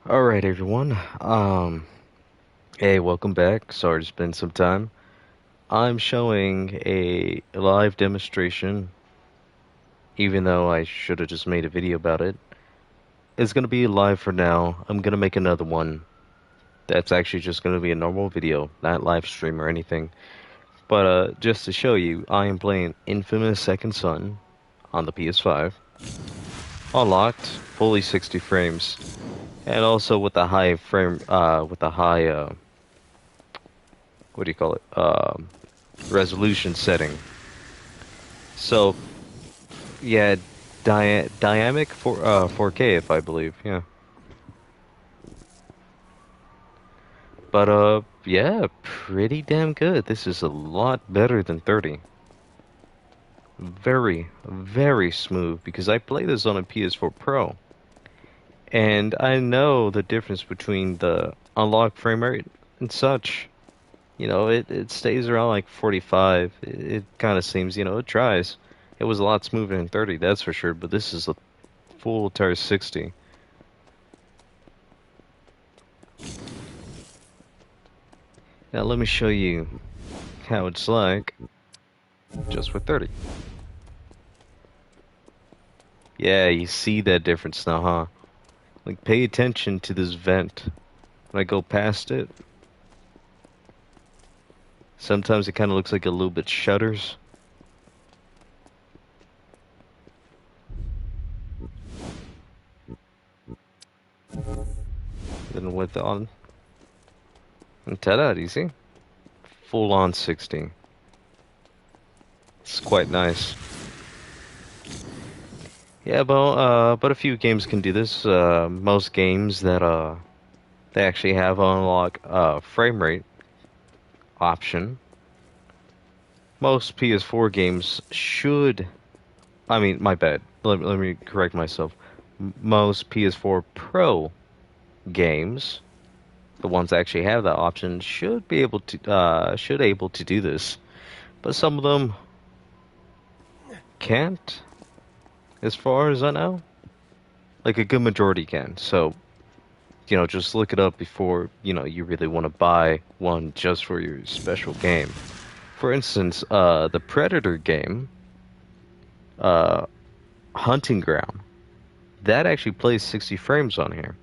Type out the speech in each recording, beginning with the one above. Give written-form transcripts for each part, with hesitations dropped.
Alright, everyone. Hey, welcome back. Sorry it's been some time. I'm showing a live demonstration, even though I should have just made a video about it. It's gonna be live for now. I'm gonna make another one that's actually just gonna be a normal video, not live stream or anything. But just to show you, I am playing Infamous Second Son on the PS5, unlocked, fully 60 frames, and also with the high frame, with the high, what do you call it? Resolution setting. So yeah, dynamic for 4K if I believe, yeah. But yeah, pretty damn good. This is a lot better than 30. Very, very smooth because I play this on a PS4 Pro. And I know the difference between the unlocked frame rate and such. It stays around like 45. It kind of seems, it tries. It was a lot smoother than 30, that's for sure, but this is a full entire 60. Now let me show you how it's like just with 30. Yeah, you see that difference now, huh? Like, pay attention to this vent. When I go past it, sometimes it kind of looks like a little bit shudders. Then with on, and ta-da, do you see? Full on 60. It's quite nice. Yeah, but a few games can do this. Most games that they actually have unlock frame rate option. Most PS4 games should. I mean, my bad. Let me correct myself. Most PS4 Pro games, the ones that actually have that option, should be able to able to do this, but some of them can't, as far as I know. Like a good majority can. So just look it up before you really want to buy one just for your special game. For instance, the Predator game, uh, Hunting Ground, that actually plays 60 frames on here.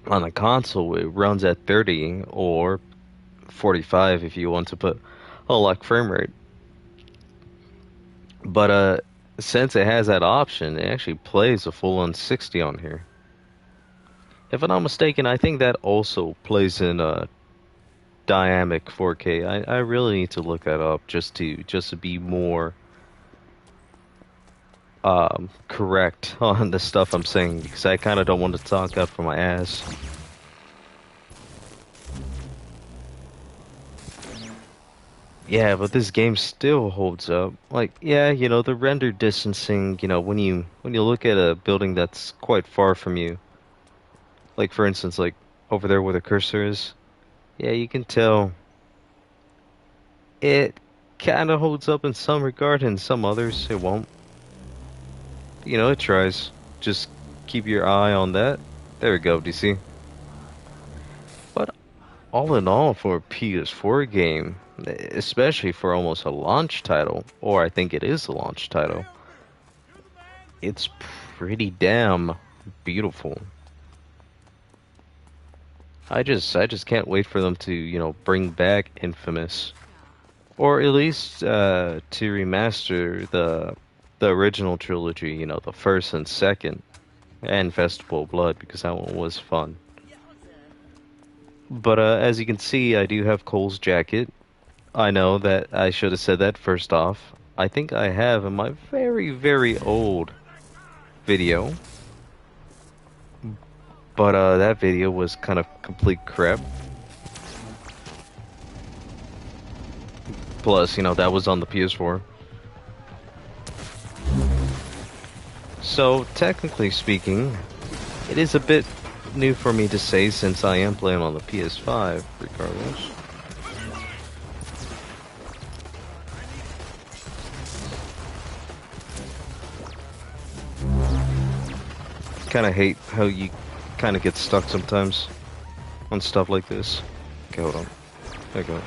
On the console, it runs at 30 or 45 if you want to put a lock frame rate. But since it has that option, it actually plays a full on 60 on here. If I'm not mistaken, I think that also plays in dynamic 4K. I really need to look that up just to be more correct on the stuff I'm saying, because I kind of don't want to talk out for my ass. Yeah, but this game still holds up. Like, yeah, the render distancing, when you look at a building that's quite far from you, like for instance, like over there where the cursor is, yeah, you can tell it kind of holds up in some regard, and some others it won't. It tries. Just keep your eye on that. There we go, do you see? But all in all, for a PS4 game, especially for almost a launch title, or I think it is a launch title, it's pretty damn beautiful. I just can't wait for them to, bring back Infamous, or at least to remaster the original trilogy, the first and second, and Festival of Blood, because that one was fun. But as you can see, I do have Cole's jacket. I know that I should have said that first off. I think I have in my very, very old video. But that video was kind of complete crap. Plus, that was on the PS4. So, technically speaking, it is a bit new for me to say since I am playing on the PS5, regardless. Kind of hate how you kind of get stuck sometimes on stuff like this. Okay, hold on. There you go.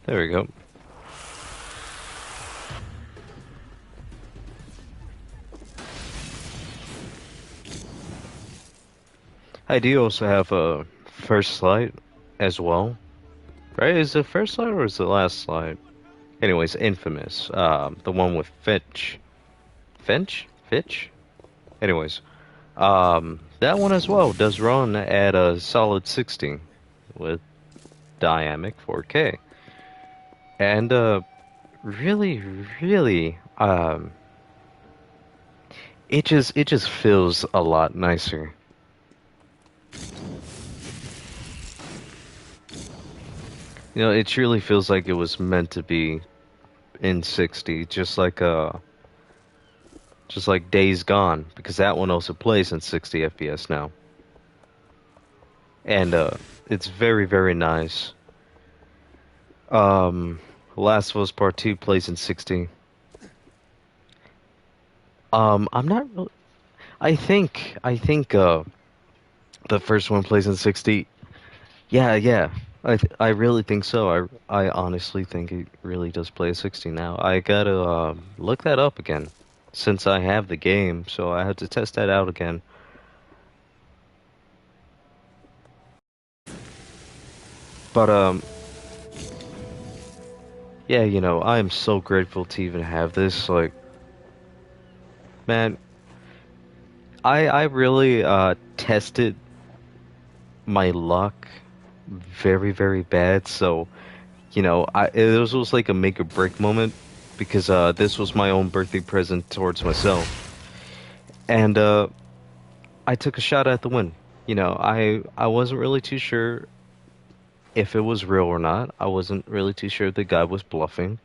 There we go. I do also have a first light as well. Right? Is it first light or is it last light? Anyways, Infamous. The one with Finch. Finch? Fitch? Anyways. That one as well does run at a solid 60 with dynamic 4K. And, really, really, it just feels a lot nicer. You know, it truly feels like it was meant to be in 60, just like Days Gone, because that one also plays in 60 FPS now. And it's very, very nice. Last of Us Part 2 plays in 60. I'm not really, I think the first one plays in 60. Yeah. I really think so. I honestly think it really does play at 60 now. I gotta look that up again since I have the game, so I have to test that out again. But yeah, you know, I am so grateful to even have this. Like, man, I really tested my luck very, very bad. So, you know, it was like a make or break moment because this was my own birthday present towards myself, and I took a shot at the win. You know, I wasn't really too sure if it was real or not. I wasn't really too sure the guy was bluffing,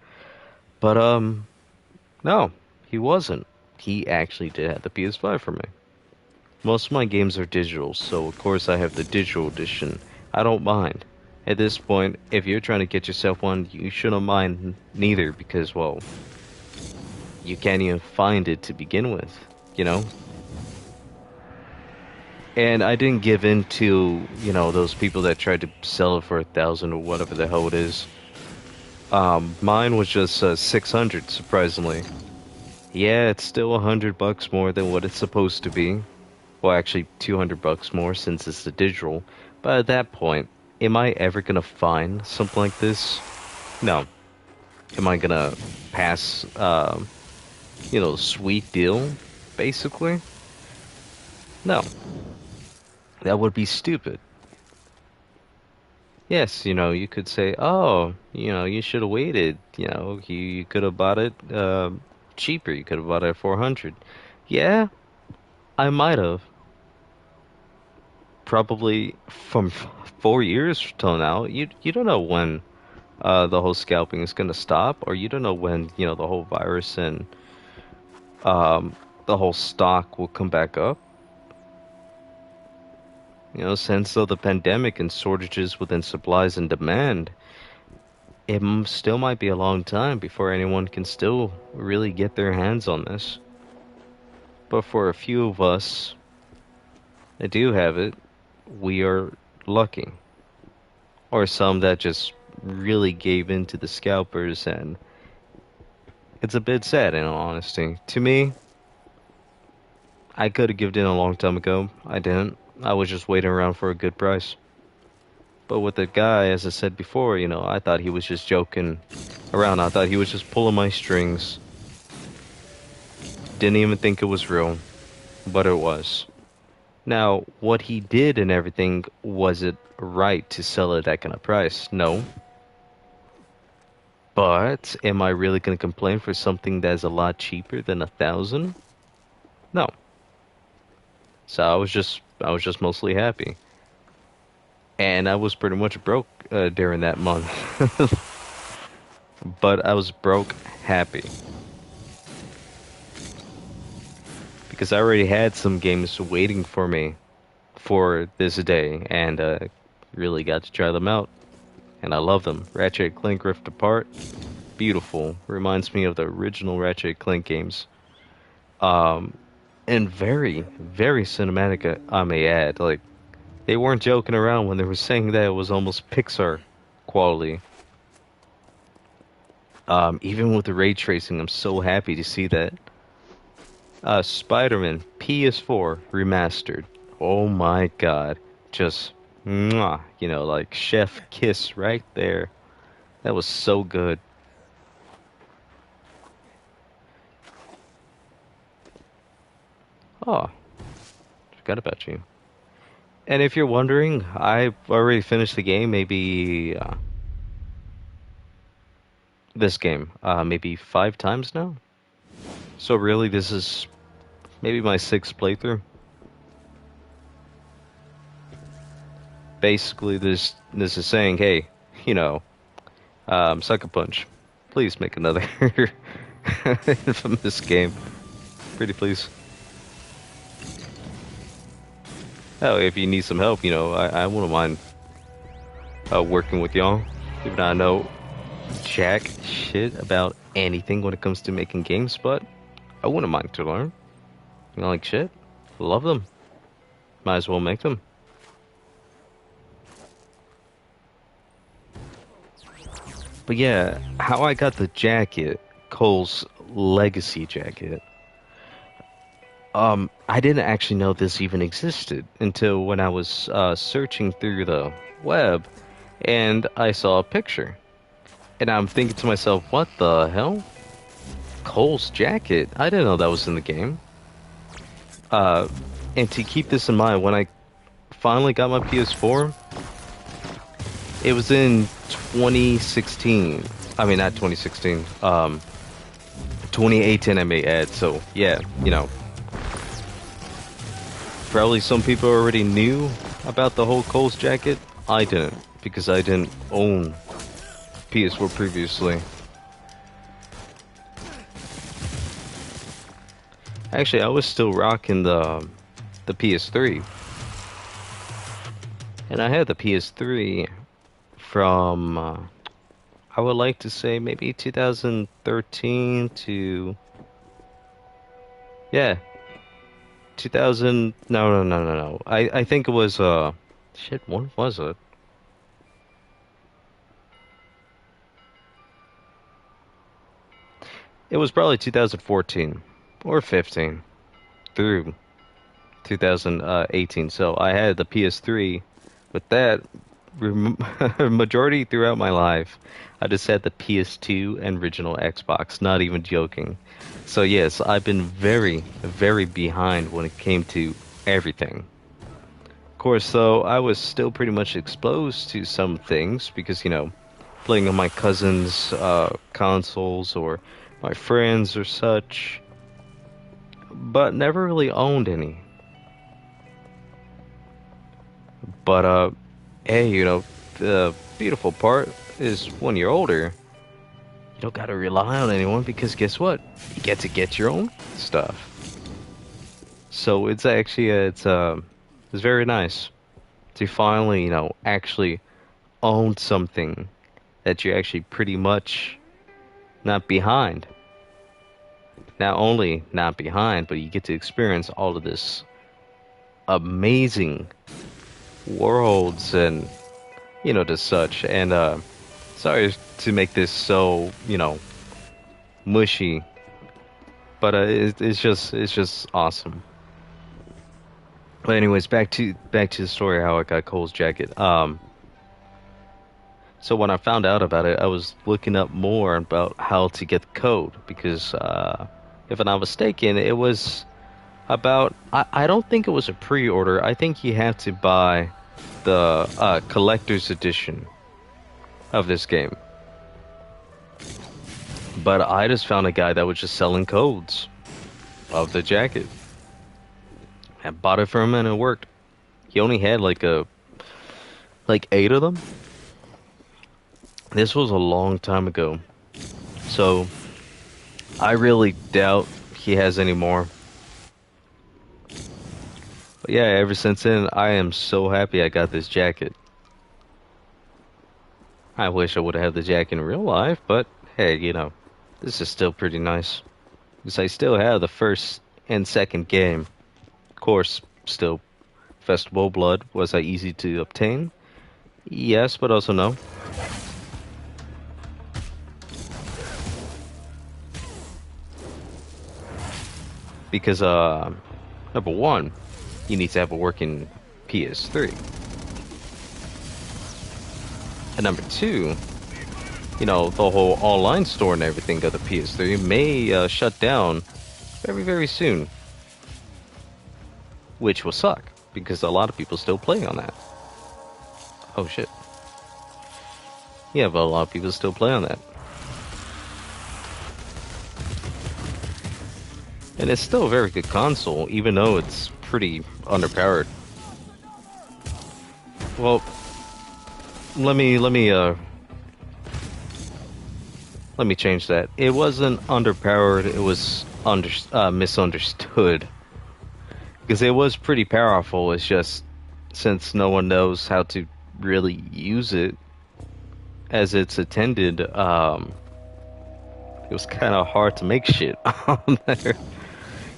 but no, he wasn't. He actually did have the PS5 for me. Most of my games are digital, so of course I have the digital edition. I don't mind. At this point, if you're trying to get yourself one, you shouldn't mind neither because, well, you can't even find it to begin with, you know? And I didn't give in to, you know, those people that tried to sell it for 1,000 or whatever the hell it is. Mine was just 600, surprisingly. Yeah, it's still $100 more than what it's supposed to be. Well, actually, $200 more since it's the digital. But at that point, am I ever gonna find something like this? No. Am I gonna pass, you know, sweet deal, basically? No. That would be stupid. Yes, you know, you could say, oh, you know, you should have waited. You know, you could have bought it cheaper. You could have bought it at 400. Yeah, I might have. Probably from 4 years till now. You don't know when the whole scalping is gonna stop, or you don't know when, you know, the whole virus and the whole stock will come back up. You know, since the pandemic and shortages within supplies and demand, it still might be a long time before anyone can still really get their hands on this. But for a few of us, that do have it, we are lucky. Or some that just really gave in to the scalpers, and it's a bit sad in all honesty. To me, I could have given in a long time ago. I didn't. I was just waiting around for a good price. But with the guy, as I said before, I thought he was just joking around. I thought he was just pulling my strings. Didn't even think it was real, but it was. Now, what he did and everything, was it right to sell it at that kind of price? No. But am I really going to complain for something that's a lot cheaper than 1,000? No. So I was just mostly happy. And I was pretty much broke during that month. But I was broke happy. Because I already had some games waiting for me for this day, and really got to try them out. And I love them. Ratchet & Clank Rift Apart, beautiful. Reminds me of the original Ratchet & Clank games. And very, very cinematic, I may add. Like, they weren't joking around when they were saying that it was almost Pixar quality. Even with the ray tracing, I'm so happy to see that. Spider-Man PS4 remastered. Oh my god. Just, mwah, like chef kiss right there. That was so good. Oh, forgot about you. And if you're wondering, I've already finished the game, maybe this game, maybe 5 times now. So really, this is maybe my 6th playthrough. Basically, this is saying, hey, Sucker Punch, please make another infamous game. Pretty please. Oh, if you need some help, I wouldn't mind working with y'all. Even though I know jack shit about anything when it comes to making games, but I wouldn't mind to learn. Like shit. Love them. Might as well make them. But yeah, how I got the jacket, Cole's legacy jacket. I didn't actually know this even existed until when I was searching through the web and I saw a picture. And I'm thinking to myself, what the hell? Cole's jacket? I didn't know that was in the game. And to keep this in mind, when I finally got my PS4, it was in 2016. I mean, not 2016. 2018 I may add. So, yeah, probably some people already knew about the whole Cole's jacket. I didn't, because I didn't own PS4 previously. Actually, I was still rocking the PS3. And I had the PS3 from, I would like to say maybe 2013 to, yeah, 2000, no. I think it was, shit, when was it? It was probably 2014 or 15 through 2018. So I had the PS3 with that majority throughout my life. I just had the PS2 and original Xbox, not even joking. So yes, I've been very, very behind when it came to everything. Of course, though, I was still pretty much exposed to some things because, playing on my cousin's consoles or my friends or such, but never really owned any. But, hey, the beautiful part is when you're older, you don't gotta rely on anyone because guess what? You get to get your own stuff. So it's actually, it's very nice to finally, actually own something that you're actually pretty much not behind. Not only not behind, but you get to experience all of this amazing worlds and to such. And sorry to make this so mushy, but it's just awesome. But anyways, back to the story how I got Cole's jacket. So when I found out about it, I was looking up more about how to get the code because if I'm not mistaken, it was about I don't think it was a pre-order. I think you have to buy the collector's edition of this game. But I just found a guy that was just selling codes of the jacket. I bought it from him and it worked. He only had like 8 of them. This was a long time ago. So I really doubt he has any more. But yeah, ever since then I am so happy I got this jacket. I wish I would have had the jacket in real life, but hey, this is still pretty nice. Because I still have the first and second game. Of course, still, Festival Blood. Was I easy to obtain? Yes, but also no. Because, number one, you need to have a working PS3. And number two, the whole online store and everything of the PS3 may shut down very, very soon. Which will suck, because a lot of people still play on that. Oh shit. Yeah, but a lot of people still play on that. And it's still a very good console, even though it's pretty underpowered. Well, let me change that. It wasn't underpowered, it was misunderstood. Because it was pretty powerful, it's just since no one knows how to really use it as it's intended, it was kind of hard to make shit on there.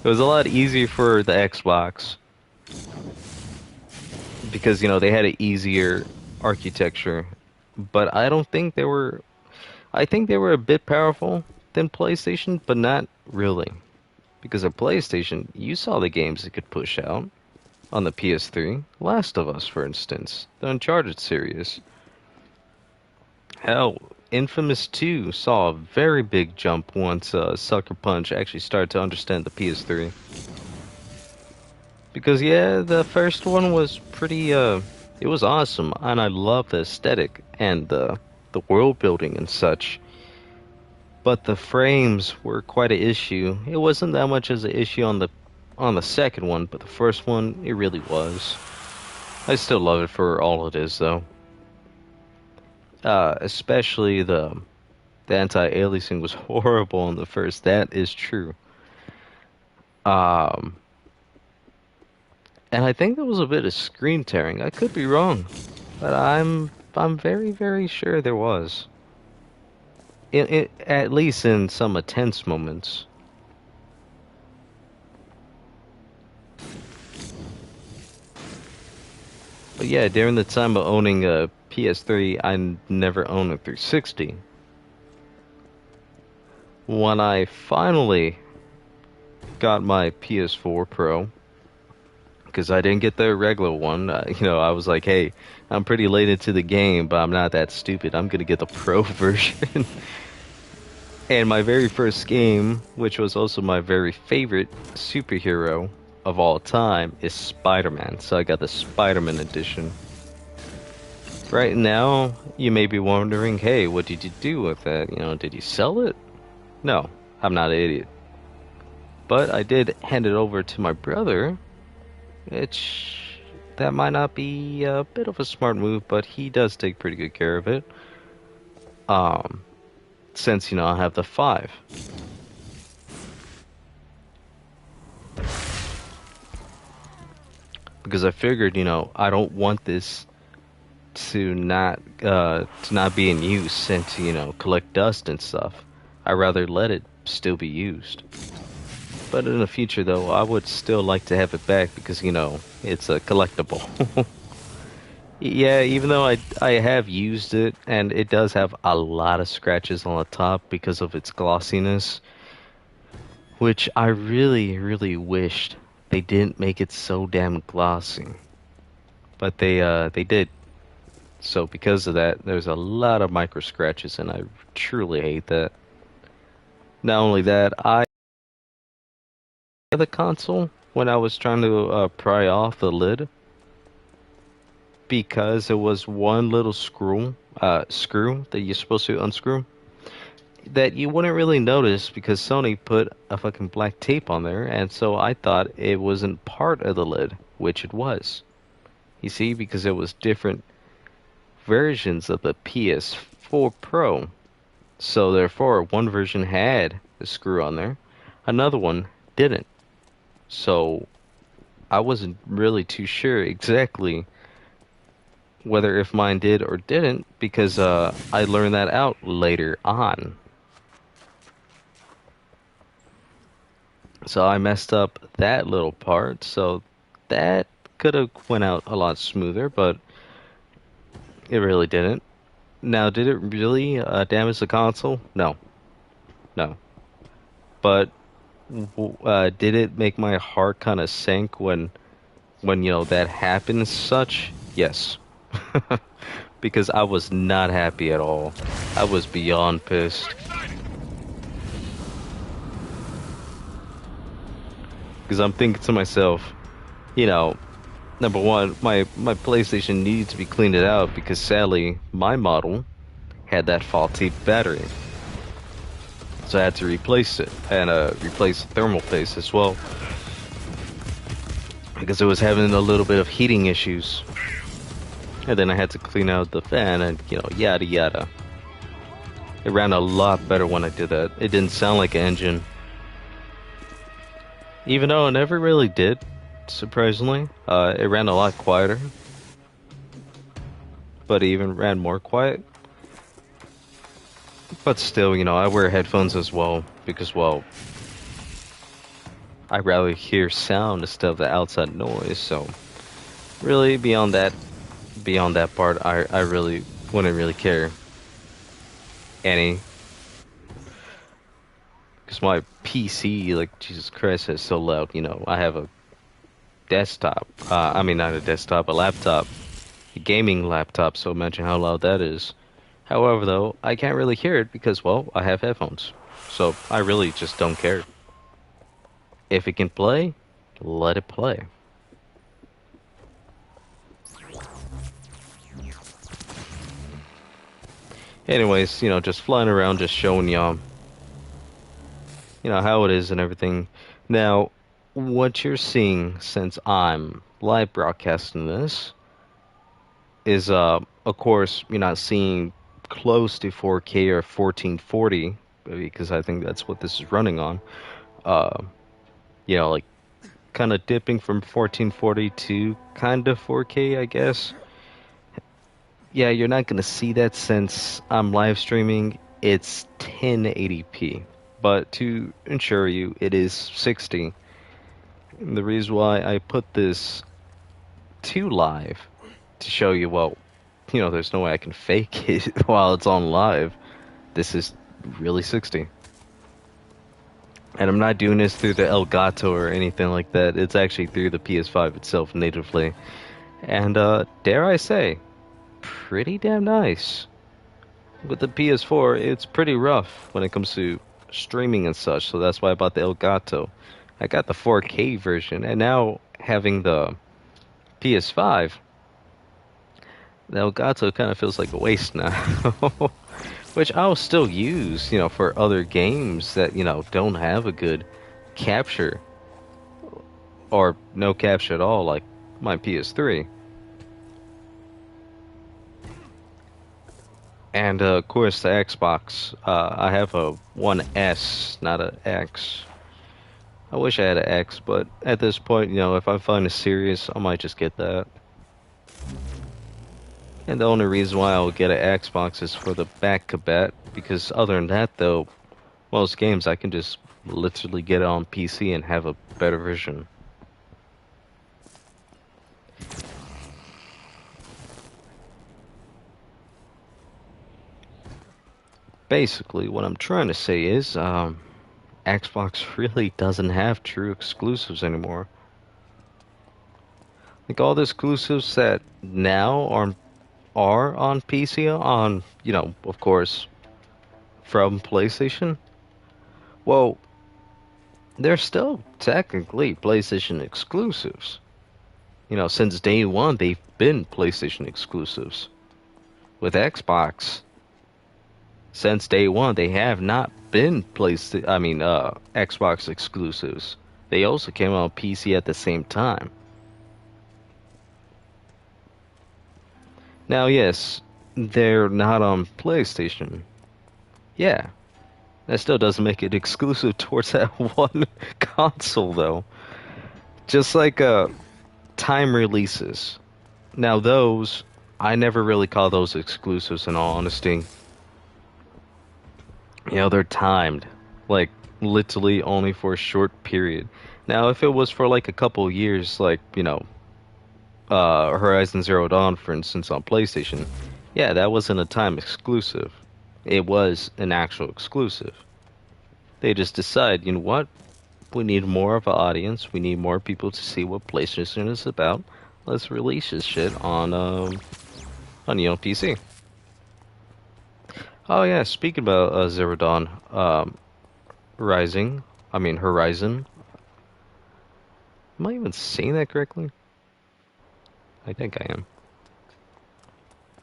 It was a lot easier for the Xbox because they had an easier architecture, but I don't think they were. I think they were a bit powerful than PlayStation, but not really. Because at PlayStation, you saw the games it could push out on the PS3. Last of Us, for instance, the Uncharted series. Hell, Infamous 2 saw a very big jump once Sucker Punch actually started to understand the PS3. Because yeah, the first one was pretty, it was awesome, and I love the aesthetic and the world building and such. But the frames were quite an issue. It wasn't that much as an issue on the second one, but the first one, it really was. I still love it for all it is, though. Especially the anti-aliasing was horrible on the first. That is true. And I think there was a bit of screen tearing. I could be wrong, but I'm very, very sure there was. At least in some tense moments. But yeah, during the time of owning a PS3, I never owned a 360. When I finally got my PS4 Pro, because I didn't get the regular one, I was like, hey, I'm pretty late into the game, but I'm not that stupid. I'm gonna get the Pro version. And my very first game, which was also my very favorite superhero of all time, is Spider-Man. So I got the Spider-Man edition. Right now, you may be wondering, hey, what did you do with that? Did you sell it? No, I'm not an idiot. But I did hand it over to my brother, which that might not be a bit of a smart move, but he does take pretty good care of it. Since, I have the 5. Because I figured, I don't want this to not be in use and to, collect dust and stuff. I'd rather let it still be used. But in the future, though, I would still like to have it back because, you know, it's a collectible. Yeah, even though I have used it and it does have a lot of scratches on the top because of its glossiness, which I really, really wished they didn't make it so damn glossy. But they did. So because of that, there's a lot of micro scratches and I truly hate that. Not only that, I the console when I was trying to pry off the lid because it was one little screw that you're supposed to unscrew that you wouldn't really notice because Sony put a fucking black tape on there, and so I thought it wasn't part of the lid, which it was. You see, because it was different versions of the PS4 Pro. So therefore, one version had a screw on there, another one didn't. So I wasn't really too sure exactly whether if mine did or didn't because I learned that out later on. So I messed up that little part, so that could have went out a lot smoother, but it really didn't. Now, did it really damage the console? No, no. But did it make my heart kind of sink when you know that happened? Such, yes, because I was not happy at all. I was beyond pissed. Because I'm thinking to myself, you know, number one, my PlayStation needed to be cleaned out because sadly my model had that faulty battery, so I had to replace it and replace the thermal paste as well because it was having a little bit of heating issues. And then I had to clean out the fan and you know yada yada. It ran a lot better when I did that. It didn't sound like an engine, even though it never really did. Surprisingly, it ran a lot quieter, but it even ran more quiet. But still, you know, I wear headphones as well because, well, I rather hear sound instead of the outside noise. So, really, beyond that part, I really wouldn't really care any. Because my PC, like Jesus Christ, is so loud. You know, I have a desktop. I mean, not a desktop, a laptop, a gaming laptop. So imagine how loud that is. However, though, I can't really hear it because, well, I have headphones. So I really just don't care. If it can play, let it play. Anyways, you know, just flying around, just showing y'all, you know, how it is and everything. Now, what you're seeing since I'm live broadcasting this is, of course, you're not seeing close to 4K or 1440 because I think that's what this is running on. You know, like kind of dipping from 1440 to kind of 4K, I guess. Yeah, you're not gonna see that since I'm live streaming. It's 1080p, but to ensure you, it is 60. And the reason why I put this to live to show you, well, you know, there's no way I can fake it while it's on live. This is really 60. And I'm not doing this through the Elgato or anything like that. It's actually through the PS5 itself natively. And dare I say, pretty damn nice. With the PS4, it's pretty rough when it comes to streaming and such, so that's why I bought the Elgato. I got the 4K version, and now having the PS5, the Elgato kind of feels like a waste now. Which I'll still use, you know, for other games that, you know, don't have a good capture or no capture at all, like my PS3. And of course, the Xbox. I have a One S, not an X. I wish I had an X, but at this point, you know, if I find a series, I might just get that. And the only reason why I'll get an Xbox is for the back combat, because other than that, though, Most games I can just literally get it on PC and have a better version. Basically, what I'm trying to say is, Xbox really doesn't have true exclusives anymore. Like all the exclusives that now are on PC, on, you know, of course, from PlayStation. Well, they're still technically PlayStation exclusives. You know, since day one, they've been PlayStation exclusives. With Xbox, since day one, they have not been Xbox exclusives. They also came out on PC at the same time. Now, yes, they're not on PlayStation. Yeah, that still doesn't make it exclusive towards that one console, though. Just like time releases. Now, those, I never really call those exclusives in all honesty. You know, they're timed. Like, literally only for a short period. Now, if it was for like a couple years, like, you know, Horizon Zero Dawn, for instance, on PlayStation, yeah, that wasn't a time exclusive. It was an actual exclusive. They just decide, you know what? We need more of an audience. We need more people to see what PlayStation is about. Let's release this shit on PC. Oh yeah, speaking about Zero Dawn, Horizon. Am I even saying that correctly? I think I am.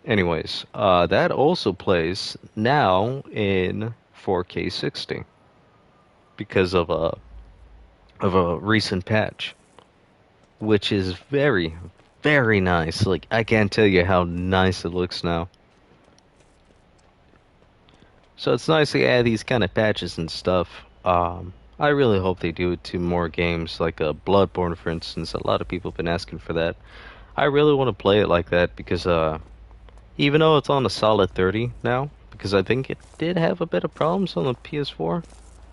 Anyways, that also plays now in 4K 60 because of a recent patch, which is very, very nice. Like, I can't tell you how nice it looks now. So it's nice to add these kind of patches and stuff. I really hope they do it to more games, like Bloodborne, for instance. A lot of people have been asking for that. I really want to play it like that because even though it's on a solid 30 now, because I think it did have a bit of problems on the PS4,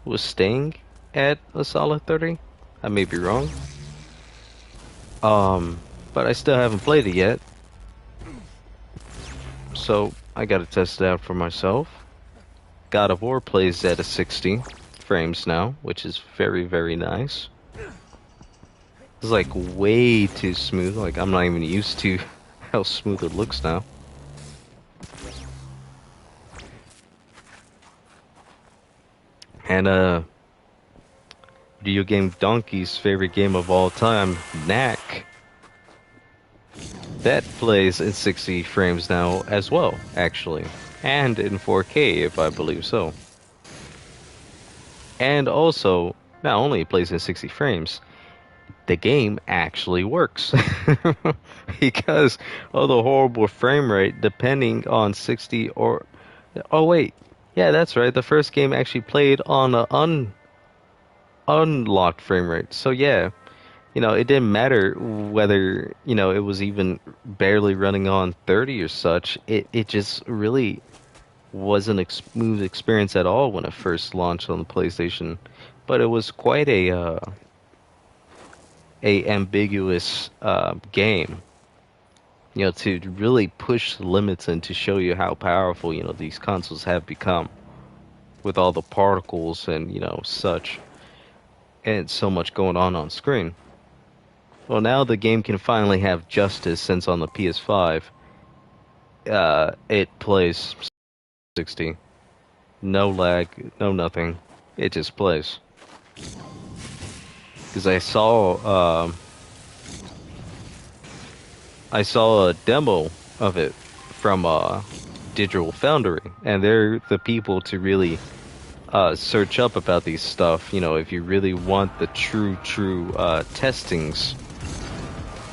was staying at a solid 30. I may be wrong. But I still haven't played it yet. So I gotta test it out for myself. God of War plays at a 60 frames now, which is very, very nice. It's like way too smooth. Like, I'm not even used to how smooth it looks now. And Video Game Donkey's favorite game of all time, Knack, that plays in 60 frames now as well, actually. And in 4K, if I believe so. And also, not only it plays in 60 frames, the game actually works. Because of the horrible frame rate, depending on 60 or... Oh wait, yeah, that's right, the first game actually played on an unlocked frame rate. So yeah, you know, it didn't matter whether, you know, it was even barely running on 30 or such. It just really wasn't a smooth experience at all when it first launched on the PlayStation. But it was quite a ambiguous game, you know, to really push the limits and to show you how powerful, you know, these consoles have become with all the particles and, you know, such, and so much going on screen. Well, now the game can finally have justice, since on the PS5, it plays 60. No lag, no nothing. It just plays. Because I saw a demo of it from Digital Foundry, and they're the people to really search up about these stuff. You know, if you really want the true testings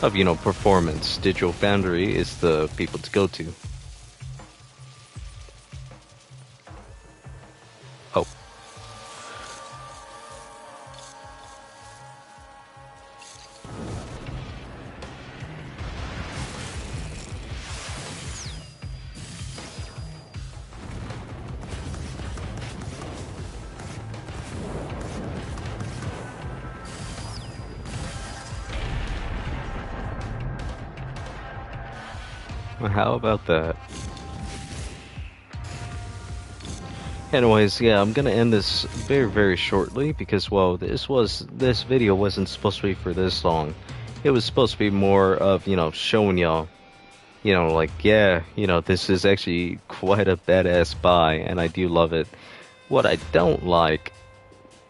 of, you know, performance, Digital Foundry is the people to go to. Oh. How about that? Anyways, yeah, I'm gonna end this very, very shortly because, well, this video wasn't supposed to be for this long. It was supposed to be more of, showing y'all, like, yeah, this is actually quite a badass buy, and I do love it. What I don't like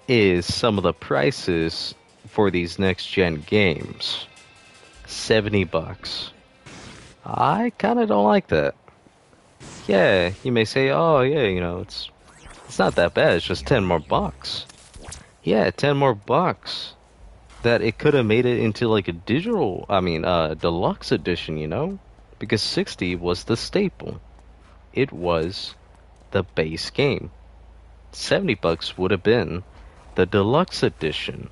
is some of the prices for these next gen games. $70. I kind of don't like that. Yeah, you may say, oh yeah, it's not that bad. It's just 10 more bucks. Yeah, 10 more bucks. That it could have made it into like a digital, deluxe edition, because 60 was the staple. It was the base game. 70 bucks would have been the deluxe edition.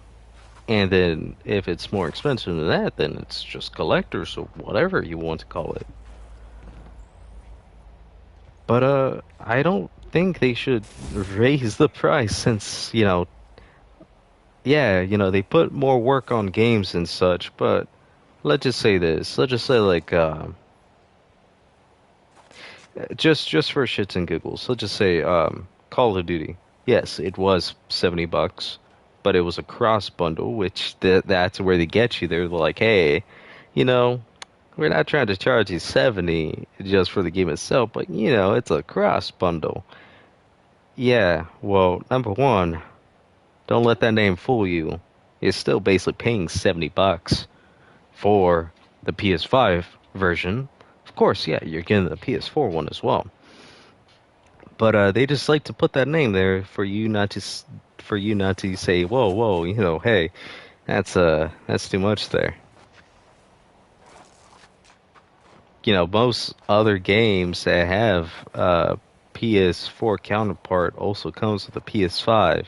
And then if it's more expensive than that, then it's just collectors or whatever you want to call it. But I don't think they should raise the price since, yeah, they put more work on games and such, but let's just say this. Let's just say like just for shits and giggles. Let's just say Call of Duty. Yes, it was $70, but it was a cross bundle, which that's where they get you. They're like, "Hey, you know, we're not trying to charge you 70 just for the game itself, but it's a cross bundle." Yeah, well, number one, don't let that name fool you. You're still basically paying $70 for the PS5 version. Of course, yeah, you're getting the PS4 one as well. But they just like to put that name there for you not to say, whoa, whoa, hey, that's too much there. Most other games that have PS4 counterpart also comes with a PS5.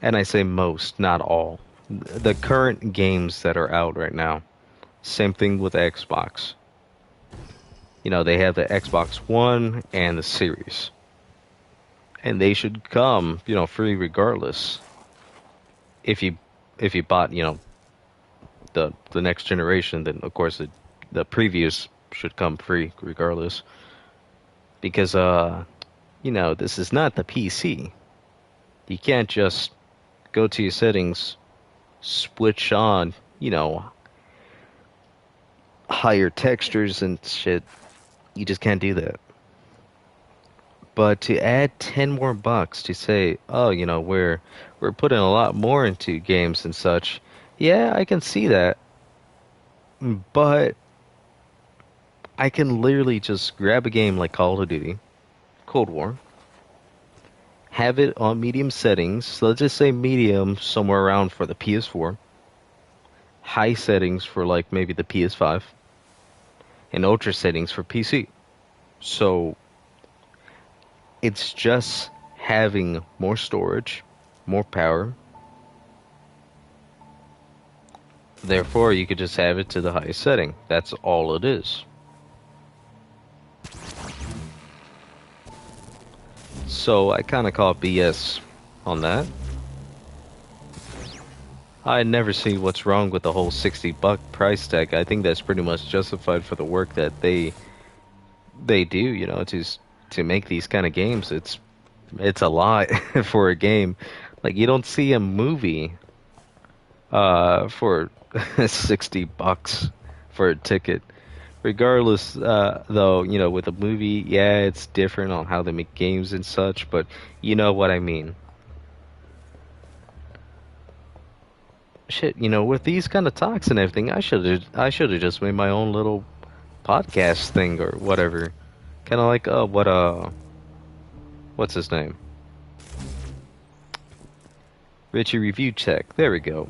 And I say most, not all. The current games that are out right now. Same thing with Xbox. They have the Xbox One and the Series. And they should come, free regardless. If you bought, the next generation, then of course the previous should come free regardless. Because this is not the PC. You can't just go to your settings, switch on, higher textures and shit. You just can't do that. But to add 10 more bucks to say, oh, we're putting a lot more into games and such. Yeah, I can see that. But I can literally just grab a game like Call of Duty, Cold War, have it on medium settings. So let's just say medium somewhere around for the PS4, high settings for like maybe the PS5, and ultra settings for PC. So it's just having more storage, more power. Therefore, you could just have it to the highest setting. That's all it is. So I kind of call BS on that. I never see what's wrong with the whole $60 price tag. I think that's pretty much justified for the work that they do, to make these kind of games. It's a lot for a game. Like, you don't see a movie for $60 for a ticket. Regardless, though, with a movie, yeah, it's different on how they make games and such, but you know what I mean. Shit, with these kind of talks and everything, I should have just made my own little podcast thing or whatever. Kind of like what's his name? Richie Review Tech. There we go.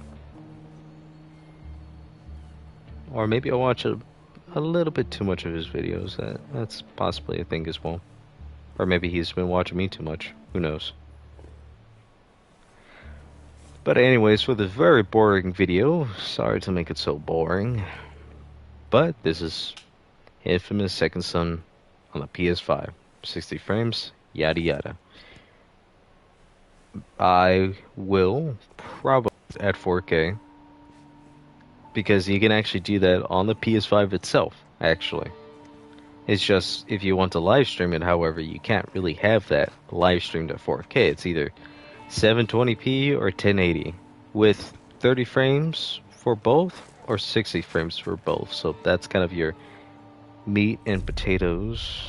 Or maybe I'll watch a little bit too much of his videos. That's possibly a thing as well. Or maybe he's been watching me too much. Who knows? But anyways, for this very boring video, sorry to make it so boring, but this is Infamous Second Son on the PS5. 60 frames, yada yada. I will probably at 4K. because you can actually do that on the PS5 itself, actually. It's just if you want to live stream it, however, you can't really have that live streamed at 4K. It's either 720p or 1080 with 30 frames for both or 60 frames for both. So that's kind of your meat and potatoes.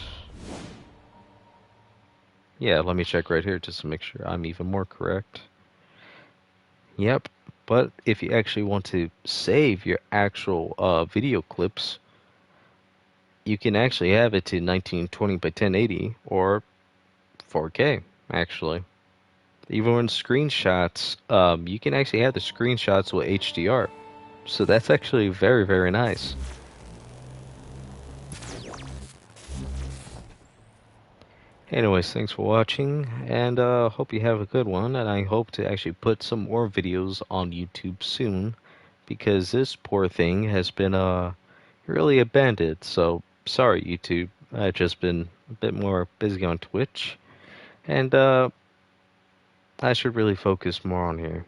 Yeah, let me check right here just to make sure I'm even more correct. Yep, but if you actually want to save your actual video clips, you can actually have it to 1920 by 1080 or 4K, actually. Even when screenshots, you can actually have the screenshots with HDR. So that's actually very, very nice. Anyways, thanks for watching, and hope you have a good one, and I hope to actually put some more videos on YouTube soon, because this poor thing has been really abandoned, so sorry YouTube, I've just been a bit more busy on Twitch, and I should really focus more on here.